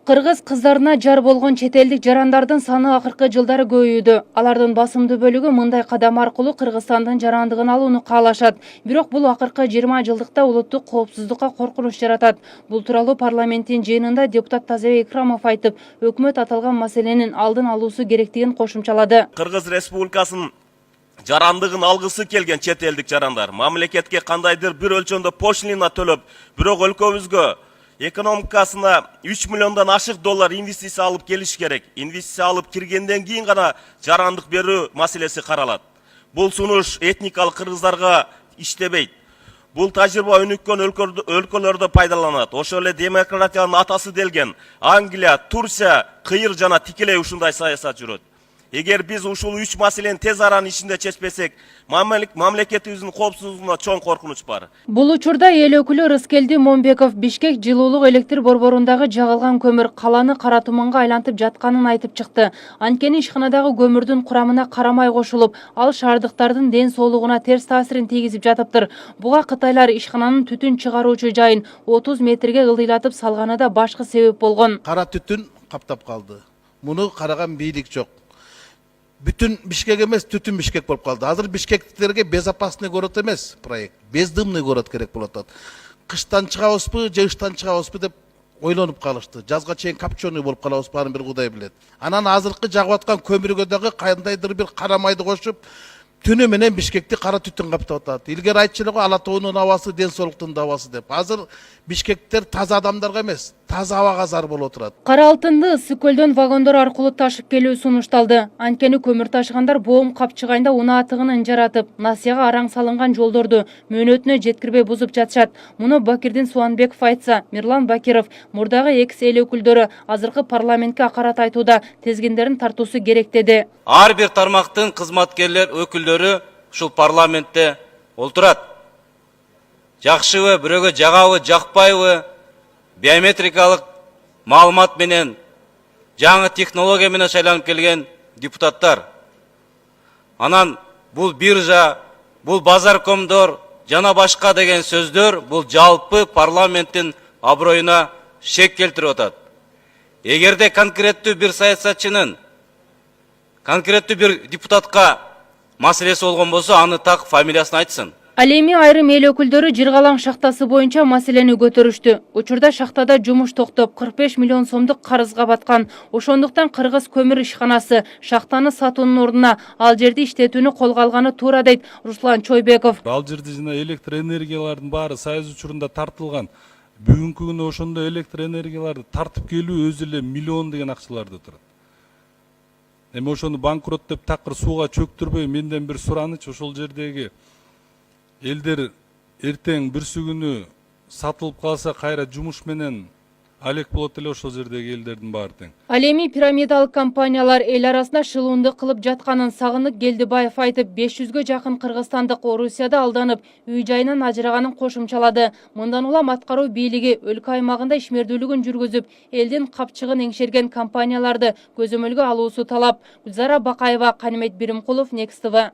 Кыргыз кыздарына жар болгон чет элдик жарандардын саны акыркы жылдары көбөйүүдө. Алардын басымдуу бөлүгү мындай кадам аркылуу Кыргызстандын жарандыгын алууну каалашат. Бирок бул акыркы 20 жылдыкта улуттук коопсуздукка коркунуч жаратат. Бул тууралуу парламенттин жыйынында депутат Тазабек Икрамов айтып, өкмөт аталган маселенин алдын алуусу керектигин кошумчалады. Кыргыз Республикасынын жарандыгын алгысы келген чет элдик жарандар мамлекетке кандайдыр бир өлчөмдө пошлина төлөп, бирок өлкөбүзгө экономикасына 3 миллиондон ашык доллар инвестиция алып келиш керек. Инвестиция алып киргенден кийин гана жарандык берүү маселеси каралат. Бул сунуш этникалык кыргыздарга иштебейт. Бул тажрыйба өнүккөн өлкөлөрдө пайдаланат. Ошол эле демократиянын атасы делген Англия, Турция кыйыр жана тикелей ушундай саясат жүрөт. Эгер биз ушул 3 маселени тез аранын ичинде чечпесек, мамлекетибиздин коопсуздугуна чоң коркунуч бар. Бул учурда эл өкүлү Рыскелди Момбеков Бишкек жылуулук электр борборундагы жагылган көмүр каланы кара туманга айлантып жатканын айтып чыкты. Анткени ишканадагы көмүрдүн курамына карамай кошулуп, ал шаардыктардын ден соолугуна терс таасирин тийгизип жатыптыр. Буга кытайлар ишкананын түтүн чыгаруучу жайын 30 метрге ылдыйлатып салганы да башкы себеп болгон. Кара түтүн каптап калды. Муну караган бийлик жок. Бүтүн Бишкек эмес, түтүн Бишкек болуп калды. Азыр бишкектиктерге безопасный город эмес проект, бездымный город керек болуп атат. Кыштан чыгабызбы, жыгыштан чыгабызбы деп ойлонуп калышты. Жазга чейин копченый болуп калабызбы, аны бир Кудай билет. Анан азыркы жагып аткан көмүргө дагы кандайдыр бир кара майды кошуп, түнү менен Бишкекти кара түтүн каптап атат. Илгери айтчу эле Ала тоонун абасы ден соолуктун абасы деп. Азыр бишкектер таза адамдарга эмес, таза абага зар болуп отурат. Кара алтынды ысык көлдөн вагондор аркылуу ташып келүү сунушталды. Анткени көмүр ташыгандар боом капчыгайында унаа тыгынын жаратып, насыяга араң салынган жолдорду мөөнөтүнө жеткирбей бузуп жатышат. Муну Бакирдин Суанбеков айтса, Мирлан Бакиров мурдагы экс эл өкүлдөрү азыркы парламентке акарат айтууда тезгиндерин тартуусу керек деди. Ар бир тармактын кызматкерлер өкүлдөрү ушул парламентте олтурат. Жакшыбы, бирөөгө жагабы, жакпайбы, биометрикалык маалымат менен, жаңы технология менен шайланып келген депутаттар. Анан бул биржа, бул базаркомдор, жана башка деген сөздөр бул жалпы парламенттин аброюна шек келтирип атат. Эгерде конкреттүү бир саясатчынын, конкреттүү бир депутатка маселеси болгон болсо, аны так фамилиясын айтсын. Ал эми айрым эл өкүлдөрү Жыргалаң шахтасы боюнча маселени көтөрүштү. Учурда шахтада жумуш токтоп, 45 миллион сомдук карызга баткан. Ошондуктан Кыргыз көмүр ишканасы шахтаны сатуунун ордуна ал жерди иштетүүнү колго алганы туура дейт Руслан Чойбеков. Ал жерде жана электр энергиялардын баары Союз учурунда тартылган. Бүгүнкү күнү ошондо электр энергияларды тартып келүү өзү эле миллион деген акчаларды турат. Эми ошону банкрот деп такыр сууга чөктүрбөй менден бир суранычы, ошол жердеги элдер эртең бүрсү күнү сатылып калса кайра жумуш менен алек болот эле ошол жердеги элдердин баары тең. Ал эми пирамидалык компаниялар эл арасында шылуундук кылып жатканын Сагынык Келдибаев айтып, 500гө жакын кыргызстандык Орусияда алданып, үй жайынан ажыраганын кошумчалады. Мындан улам аткаруу бийлиги өлкө аймагында ишмердүүлүгүн жүргүзүп, элдин капчыгын эңшерген компанияларды көзөмөлгө алуусу талап. Гүлзара Бакаева, Канимет Биримкулов, Next TV.